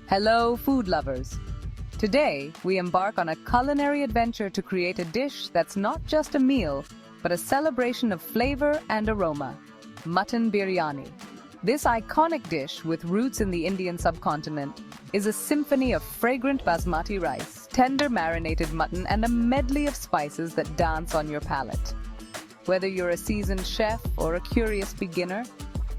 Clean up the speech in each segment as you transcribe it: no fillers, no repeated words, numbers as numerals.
Hello, food lovers! Today, we embark on a culinary adventure to create a dish that's not just a meal, but a celebration of flavor and aroma. Mutton biryani. This iconic dish, with roots in the Indian subcontinent, is a symphony of fragrant basmati rice, tender marinated mutton, and a medley of spices that dance on your palate. Whether you're a seasoned chef or a curious beginner,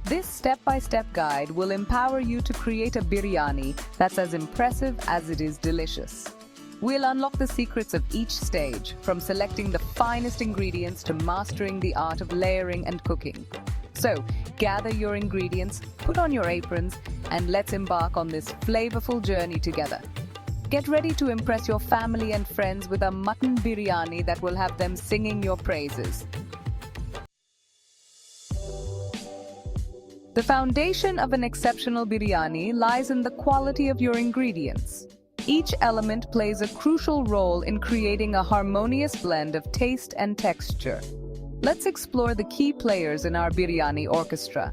this step-by-step guide will empower you to create a biryani that's as impressive as it is delicious. We'll unlock the secrets of each stage, from selecting the finest ingredients to mastering the art of layering and cooking. So, gather your ingredients, put on your aprons, and let's embark on this flavorful journey together. Get ready to impress your family and friends with a mutton biryani that will have them singing your praises. The foundation of an exceptional biryani lies in the quality of your ingredients. Each element plays a crucial role in creating a harmonious blend of taste and texture. Let's explore the key players in our biryani orchestra.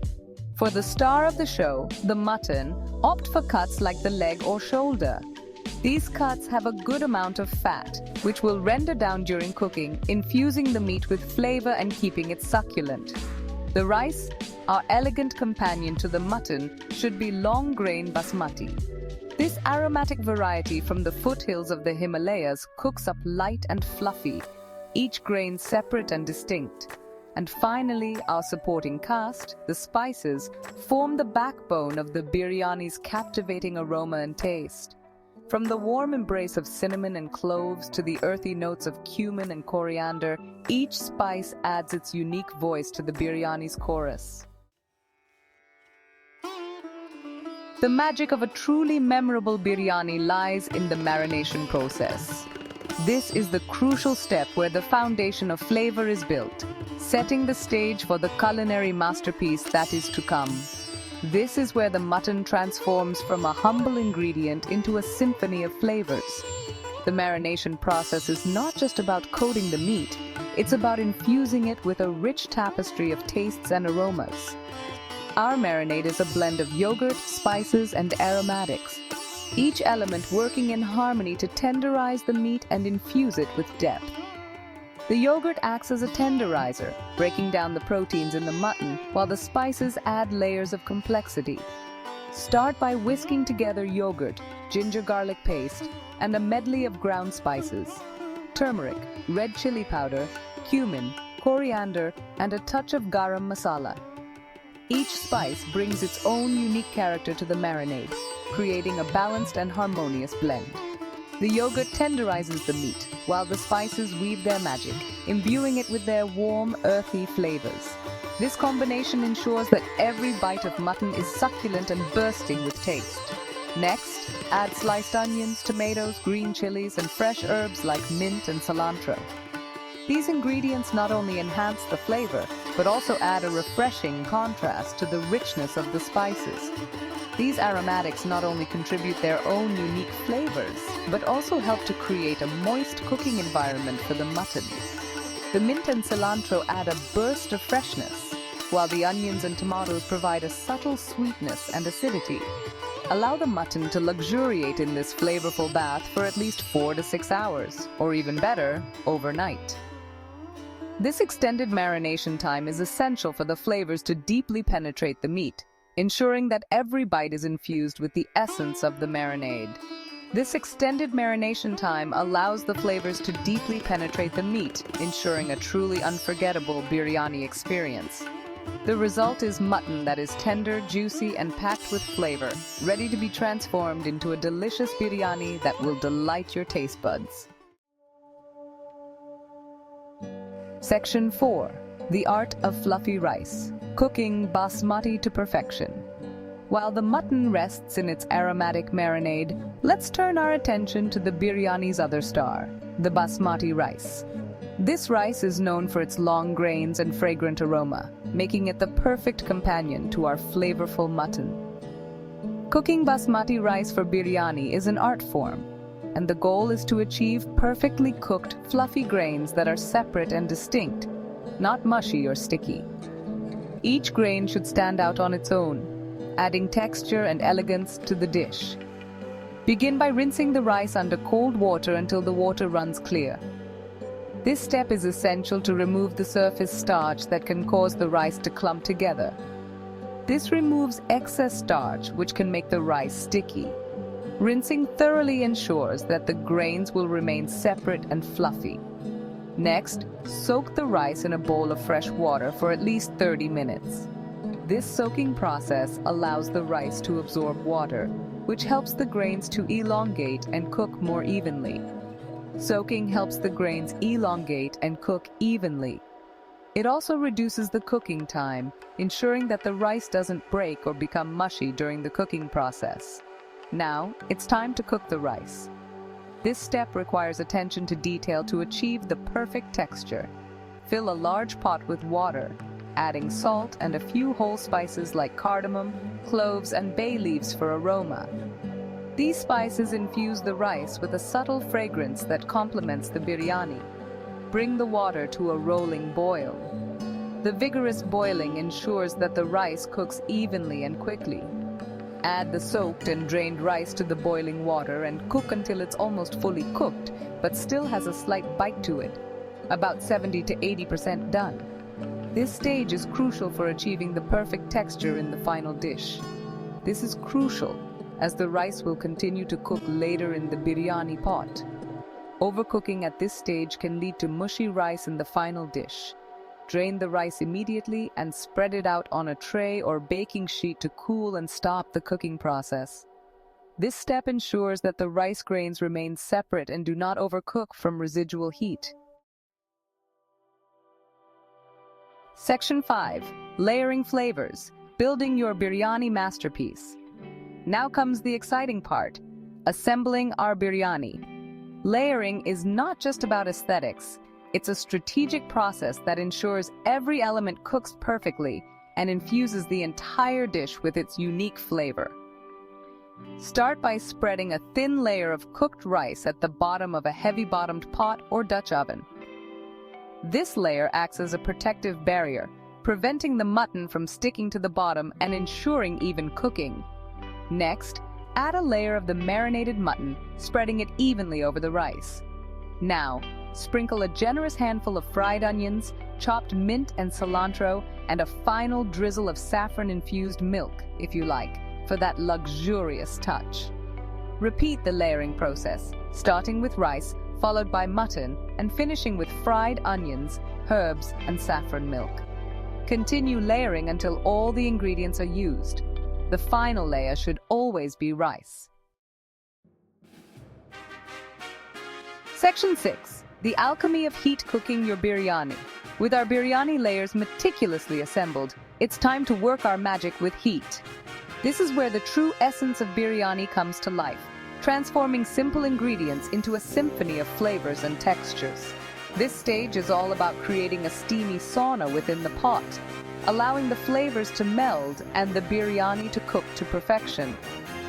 For the star of the show, the mutton, opt for cuts like the leg or shoulder. These cuts have a good amount of fat, which will render down during cooking, infusing the meat with flavor and keeping it succulent. The rice, our elegant companion to the mutton, should be long-grain basmati. This aromatic variety from the foothills of the Himalayas cooks up light and fluffy, each grain separate and distinct. And finally, our supporting cast, the spices, form the backbone of the biryani's captivating aroma and taste. From the warm embrace of cinnamon and cloves to the earthy notes of cumin and coriander, each spice adds its unique voice to the biryani's chorus. The magic of a truly memorable biryani lies in the marination process. This is the crucial step where the foundation of flavor is built, setting the stage for the culinary masterpiece that is to come. This is where the mutton transforms from a humble ingredient into a symphony of flavors. The marination process is not just about coating the meat, it's about infusing it with a rich tapestry of tastes and aromas. Our marinade is a blend of yogurt, spices, and aromatics, each element working in harmony to tenderize the meat and infuse it with depth. The yogurt acts as a tenderizer, breaking down the proteins in the mutton, while the spices add layers of complexity. Start by whisking together yogurt, ginger garlic paste, and a medley of ground spices: turmeric, red chili powder, cumin, coriander, and a touch of garam masala. Each spice brings its own unique character to the marinade, creating a balanced and harmonious blend. The yogurt tenderizes the meat, while the spices weave their magic, imbuing it with their warm, earthy flavors. This combination ensures that every bite of mutton is succulent and bursting with taste. Next, add sliced onions, tomatoes, green chilies, and fresh herbs like mint and cilantro. These ingredients not only enhance the flavor, but also add a refreshing contrast to the richness of the spices. These aromatics not only contribute their own unique flavors, but also help to create a moist cooking environment for the mutton. The mint and cilantro add a burst of freshness, while the onions and tomatoes provide a subtle sweetness and acidity. Allow the mutton to luxuriate in this flavorful bath for at least 4 to 6 hours, or even better, overnight. This extended marination time is essential for the flavors to deeply penetrate the meat, ensuring that every bite is infused with the essence of the marinade. This extended marination time allows the flavors to deeply penetrate the meat, ensuring a truly unforgettable biryani experience. The result is mutton that is tender, juicy, and packed with flavor, ready to be transformed into a delicious biryani that will delight your taste buds. Section 4. The Art of Fluffy Rice. Cooking basmati to perfection. While the mutton rests in its aromatic marinade, let's turn our attention to the biryani's other star, the basmati rice. This rice is known for its long grains and fragrant aroma, making it the perfect companion to our flavorful mutton. Cooking basmati rice for biryani is an art form, and the goal is to achieve perfectly cooked, fluffy grains that are separate and distinct, not mushy or sticky. Each grain should stand out on its own, adding texture and elegance to the dish. Begin by rinsing the rice under cold water until the water runs clear. This step is essential to remove the surface starch that can cause the rice to clump together. This removes excess starch, which can make the rice sticky. Rinsing thoroughly ensures that the grains will remain separate and fluffy. Next, soak the rice in a bowl of fresh water for at least 30 minutes. This soaking process allows the rice to absorb water, which helps the grains to elongate and cook more evenly. Soaking helps the grains elongate and cook evenly. It also reduces the cooking time, ensuring that the rice doesn't break or become mushy during the cooking process. Now, it's time to cook the rice. This step requires attention to detail to achieve the perfect texture. Fill a large pot with water, adding salt and a few whole spices like cardamom, cloves, and bay leaves for aroma. These spices infuse the rice with a subtle fragrance that complements the biryani. Bring the water to a rolling boil. The vigorous boiling ensures that the rice cooks evenly and quickly. Add the soaked and drained rice to the boiling water and cook until it's almost fully cooked, but still has a slight bite to it, about 70 to 80% done. This stage is crucial for achieving the perfect texture in the final dish. This is crucial, as the rice will continue to cook later in the biryani pot. Overcooking at this stage can lead to mushy rice in the final dish. Drain the rice immediately and spread it out on a tray or baking sheet to cool and stop the cooking process. This step ensures that the rice grains remain separate and do not overcook from residual heat. Section 5. Layering flavors. Building your biryani masterpiece. Now comes the exciting part, assembling our biryani. Layering is not just about aesthetics. It's a strategic process that ensures every element cooks perfectly and infuses the entire dish with its unique flavor. Start by spreading a thin layer of cooked rice at the bottom of a heavy-bottomed pot or Dutch oven. This layer acts as a protective barrier, preventing the mutton from sticking to the bottom and ensuring even cooking. Next, add a layer of the marinated mutton, spreading it evenly over the rice. Now, sprinkle a generous handful of fried onions, chopped mint and cilantro, and a final drizzle of saffron-infused milk, if you like, for that luxurious touch. Repeat the layering process, starting with rice, followed by mutton, and finishing with fried onions, herbs, and saffron milk. Continue layering until all the ingredients are used. The final layer should always be rice. Section 6. The alchemy of heat cooking your biryani. With our biryani layers meticulously assembled, it's time to work our magic with heat. This is where the true essence of biryani comes to life, transforming simple ingredients into a symphony of flavors and textures. This stage is all about creating a steamy sauna within the pot, allowing the flavors to meld and the biryani to cook to perfection.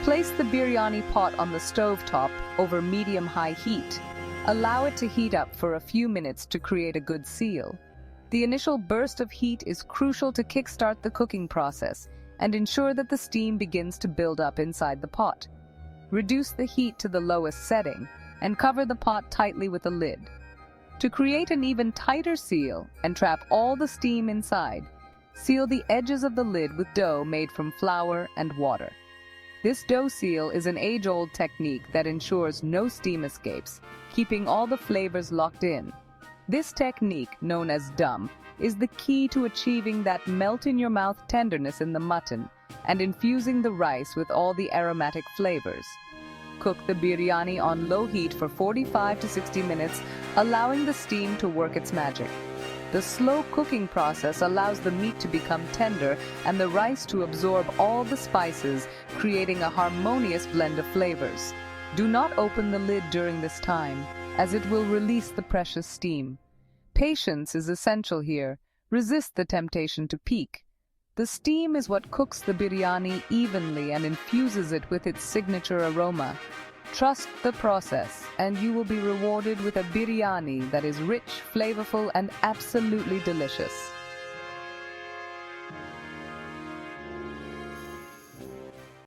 Place the biryani pot on the stovetop over medium-high heat. Allow it to heat up for a few minutes to create a good seal. The initial burst of heat is crucial to kickstart the cooking process and ensure that the steam begins to build up inside the pot. Reduce the heat to the lowest setting and cover the pot tightly with a lid. To create an even tighter seal and trap all the steam inside, seal the edges of the lid with dough made from flour and water. This dough seal is an age-old technique that ensures no steam escapes, keeping all the flavors locked in. This technique, known as dum, is the key to achieving that melt-in-your-mouth tenderness in the mutton and infusing the rice with all the aromatic flavors. Cook the biryani on low heat for 45 to 60 minutes, allowing the steam to work its magic. The slow cooking process allows the meat to become tender and the rice to absorb all the spices, creating a harmonious blend of flavors. Do not open the lid during this time, as it will release the precious steam. Patience is essential here. Resist the temptation to peek. The steam is what cooks the biryani evenly and infuses it with its signature aroma. Trust the process, and you will be rewarded with a biryani that is rich, flavorful, and absolutely delicious.